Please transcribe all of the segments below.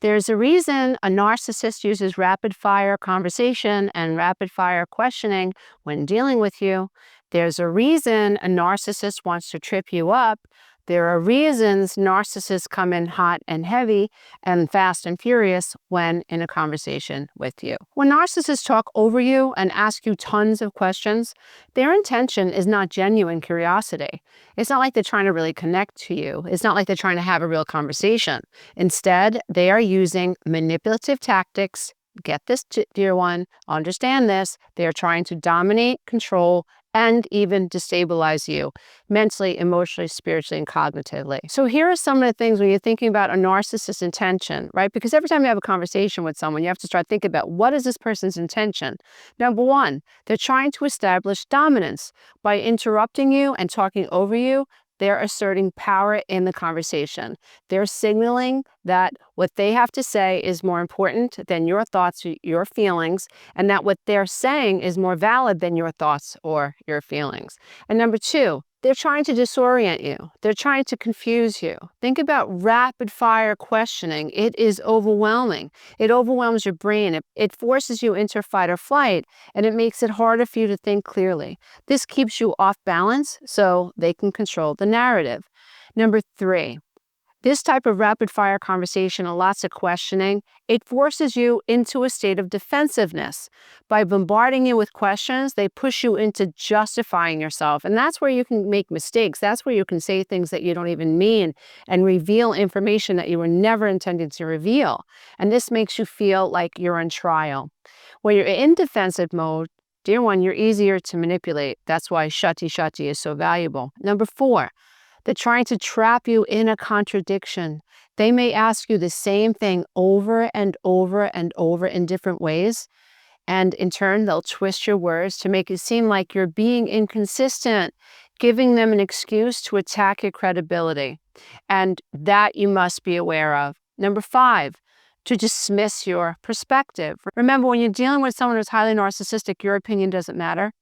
There's a reason a narcissist uses rapid-fire conversation and rapid-fire questioning when dealing with you. There's a reason a narcissist wants to trip you up. There are reasons narcissists come in hot and heavy and fast and furious when in a conversation with you. When narcissists talk over you and ask you tons of questions, their intention is not genuine curiosity. It's not like they're trying to really connect to you. It's not like they're trying to have a real conversation. Instead, they are using manipulative tactics. Get this, dear one, understand this. They are trying to dominate, control, and even destabilize you mentally, emotionally, spiritually, and cognitively. So here are some of the things when you're thinking about a narcissist's intention, right? Because every time you have a conversation with someone, you have to start thinking about what is this person's intention. Number one, they're trying to establish dominance. By interrupting you and talking over you, they're asserting power in the conversation. They're signaling that what they have to say is more important than your thoughts or your feelings, and that what they're saying is more valid than your thoughts or your feelings. And number two, they're trying to disorient you. They're trying to confuse you. Think about rapid fire questioning. It is overwhelming. It overwhelms your brain. It forces you into fight or flight, and it makes it harder for you to think clearly. This keeps you off balance so they can control the narrative. Number three, this type of rapid-fire conversation and lots of questioning, it forces you into a state of defensiveness. By bombarding you with questions, they push you into justifying yourself. And that's where you can make mistakes. That's where you can say things that you don't even mean and reveal information that you were never intended to reveal. And this makes you feel like you're on trial. When you're in defensive mode, dear one, you're easier to manipulate. That's why shati is so valuable. Number four, they're trying to trap you in a contradiction. They may ask you the same thing over and over and over in different ways. And in turn, they'll twist your words to make it seem like you're being inconsistent, giving them an excuse to attack your credibility. And that you must be aware of. Number five, to dismiss your perspective. Remember, when you're dealing with someone who's highly narcissistic, your opinion doesn't matter.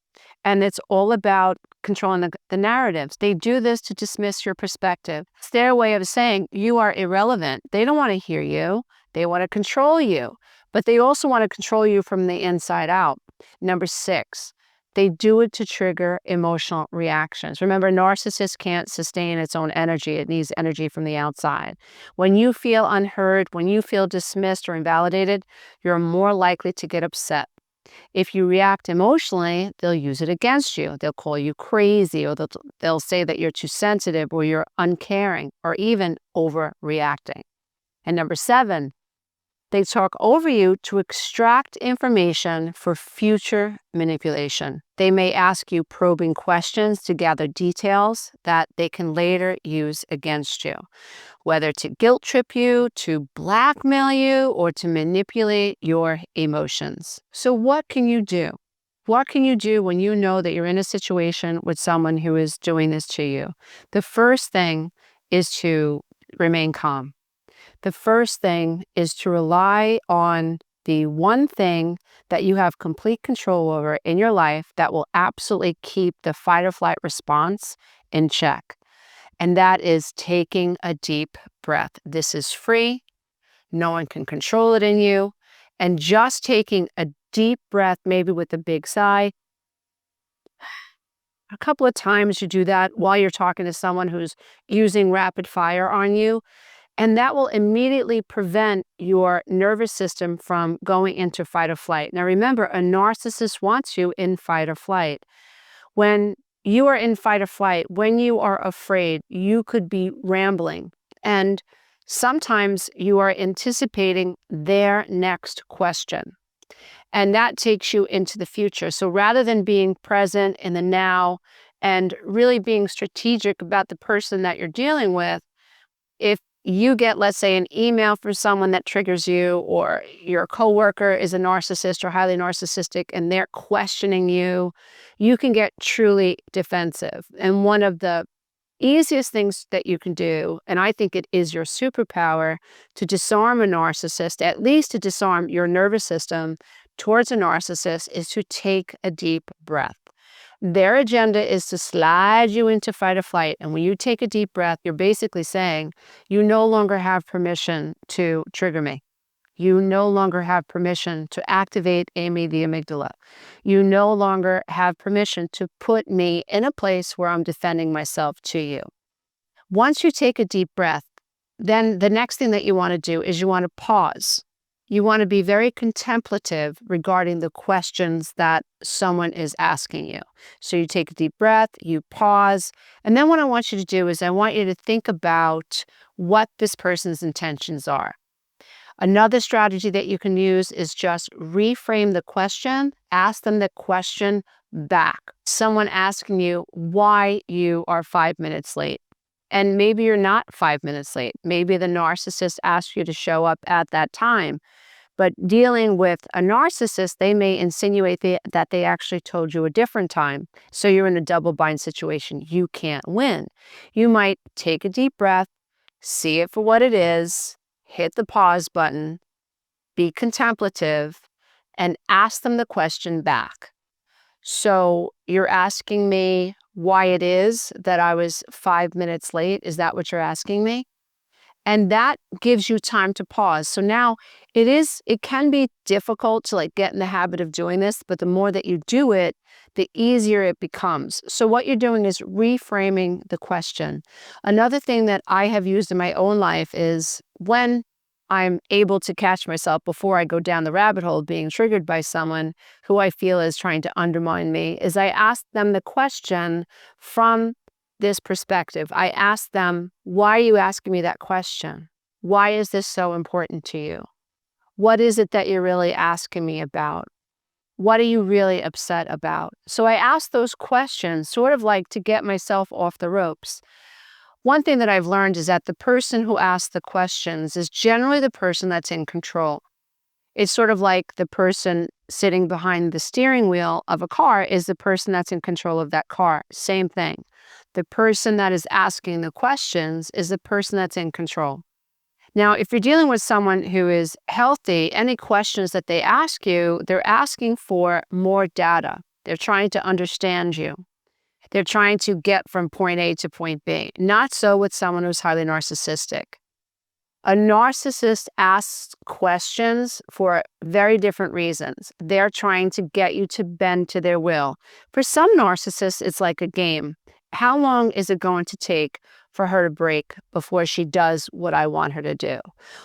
And it's all about controlling the narratives. They do this to dismiss your perspective. It's their way of saying you are irrelevant. They don't want to hear you. They want to control you. But they also want to control you from the inside out. Number six, they do it to trigger emotional reactions. Remember, a narcissist can't sustain its own energy. It needs energy from the outside. When you feel unheard, when you feel dismissed or invalidated, you're more likely to get upset. If you react emotionally, they'll use it against you. They'll call you crazy, or they'll say that you're too sensitive, or you're uncaring, or even overreacting. And number seven, they talk over you to extract information for future manipulation. They may ask you probing questions to gather details that they can later use against you, whether to guilt trip you, to blackmail you, or to manipulate your emotions. So what can you do? What can you do when you know that you're in a situation with someone who is doing this to you? The first thing is to remain calm. The first thing is to rely on the one thing that you have complete control over in your life that will absolutely keep the fight or flight response in check. And that is taking a deep breath. This is free. No one can control it in you. And just taking a deep breath, maybe with a big sigh. A couple of times you do that while you're talking to someone who's using rapid fire on you. And that will immediately prevent your nervous system from going into fight or flight. Now remember, a narcissist wants you in fight or flight. When you are in fight or flight, when you are afraid, you could be rambling. And sometimes you are anticipating their next question. And that takes you into the future. So rather than being present in the now and really being strategic about the person that you're dealing with, if you get, let's say, an email from someone that triggers you, or your coworker is a narcissist or highly narcissistic and they're questioning you, you can get truly defensive. And one of the easiest things that you can do, and I think it is your superpower, to disarm a narcissist, at least to disarm your nervous system towards a narcissist, is to take a deep breath. Their agenda is to slide you into fight or flight. And when you take a deep breath, you're basically saying, you no longer have permission to trigger me. You no longer have permission to activate Amy the amygdala. You no longer have permission to put me in a place where I'm defending myself to you. Once you take a deep breath, then the next thing that you want to do is you want to pause. You want to be very contemplative regarding the questions that someone is asking you. So you take a deep breath, you pause, and then what I want you to do is I want you to think about what this person's intentions are. Another strategy that you can use is just reframe the question, ask them the question back. Someone asking you why you are 5 minutes late. And maybe you're not 5 minutes late. Maybe the narcissist asked you to show up at that time. But dealing with a narcissist, they may insinuate that they actually told you a different time. So you're in a double bind situation. You can't win. You might take a deep breath, see it for what it is, hit the pause button, be contemplative, and ask them the question back. So you're asking me why it is that I was 5 minutes late. Is that what you're asking me? And that gives you time to pause. So now it can be difficult to like get in the habit of doing this, but the more that you do it, the easier it becomes. So what you're doing is reframing the question. Another thing that I have used in my own life is when I'm able to catch myself before I go down the rabbit hole of being triggered by someone who I feel is trying to undermine me, is I ask them the question from this perspective. I ask them, why are you asking me that question? Why is this so important to you? What is it that you're really asking me about? What are you really upset about? So I ask those questions sort of like to get myself off the ropes. One thing that I've learned is that the person who asks the questions is generally the person that's in control. It's sort of like the person sitting behind the steering wheel of a car is the person that's in control of that car. Same thing. The person that is asking the questions is the person that's in control. Now, if you're dealing with someone who is healthy, any questions that they ask you, they're asking for more data. They're trying to understand you. They're trying to get from point A to point B. Not so with someone who's highly narcissistic. A narcissist asks questions for very different reasons. They're trying to get you to bend to their will. For some narcissists, it's like a game. How long is it going to take for her to break before she does what I want her to do?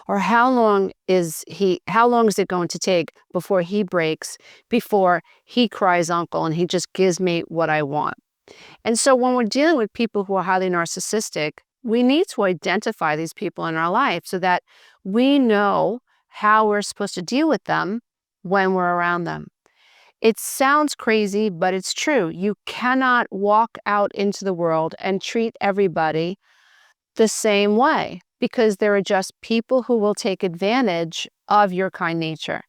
Or how long is it going to take before he breaks, before he cries uncle and he just gives me what I want? And so when we're dealing with people who are highly narcissistic, we need to identify these people in our life so that we know how we're supposed to deal with them when we're around them. It sounds crazy, but it's true. You cannot walk out into the world and treat everybody the same way because there are just people who will take advantage of your kind nature.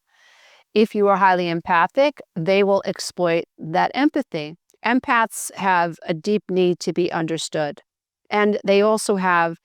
If you are highly empathic, they will exploit that empathy. Empaths have a deep need to be understood, and they also have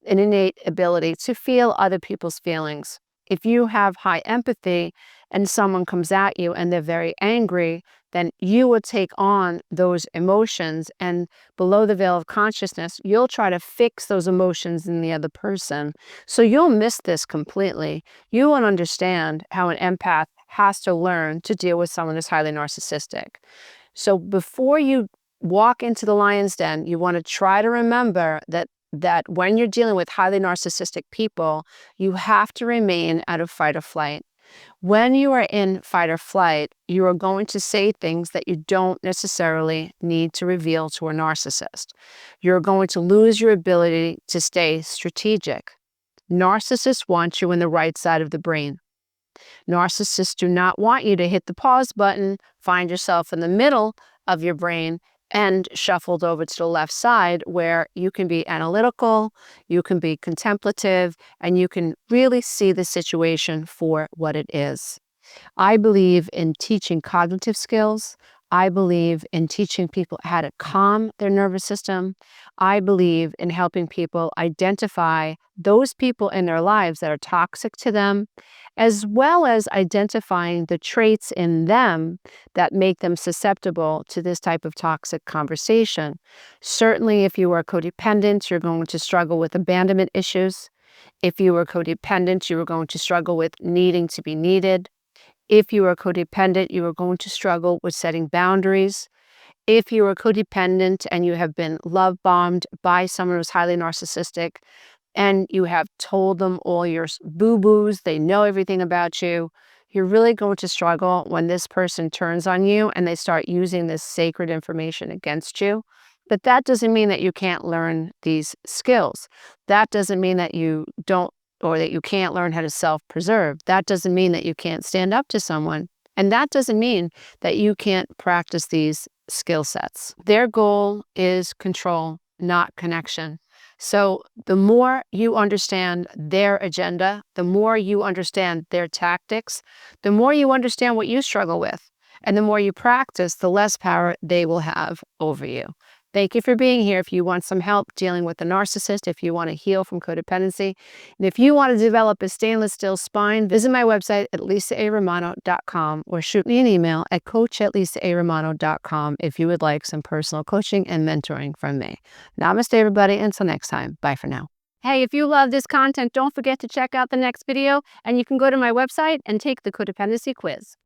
an innate ability to feel other people's feelings. If you have high empathy and someone comes at you and they're very angry, then you will take on those emotions, and below the veil of consciousness, you'll try to fix those emotions in the other person. So you'll miss this completely. You won't understand how an empath has to learn to deal with someone who's highly narcissistic. So before you walk into the lion's den, you want to try to remember that when you're dealing with highly narcissistic people, you have to remain out of fight or flight. When you are in fight or flight, you are going to say things that you don't necessarily need to reveal to a narcissist. You're going to lose your ability to stay strategic. Narcissists want you in the right side of the brain. Narcissists do not want you to hit the pause button, find yourself in the middle of your brain, and shuffled over to the left side where you can be analytical, you can be contemplative, and you can really see the situation for what it is. I believe in teaching cognitive skills. I believe in teaching people how to calm their nervous system. I believe in helping people identify those people in their lives that are toxic to them, as well as identifying the traits in them that make them susceptible to this type of toxic conversation. Certainly, if you are codependent, you're going to struggle with abandonment issues. If you were codependent, you were going to struggle with needing to be needed. If you were codependent, you were going to struggle with setting boundaries. If you are codependent and you have been love bombed by someone who's highly narcissistic and you have told them all your boo-boos, they know everything about you, you're really going to struggle when this person turns on you and they start using this sacred information against you. But that doesn't mean that you can't learn these skills. That doesn't mean that you don't or that you can't learn how to self-preserve. That doesn't mean that you can't stand up to someone. And that doesn't mean that you can't practice these skill sets. Their goal is control, not connection. So the more you understand their agenda, the more you understand their tactics, the more you understand what you struggle with. And the more you practice, the less power they will have over you. Thank you for being here. If you want some help dealing with the narcissist, if you want to heal from codependency, and if you want to develop a stainless steel spine, visit my website at lisaaromano.com or shoot me an email at coach@lisaaromano.com if you would like some personal coaching and mentoring from me. Namaste, everybody. Until next time. Bye for now. Hey, if you love this content, don't forget to check out the next video, and you can go to my website and take the codependency quiz.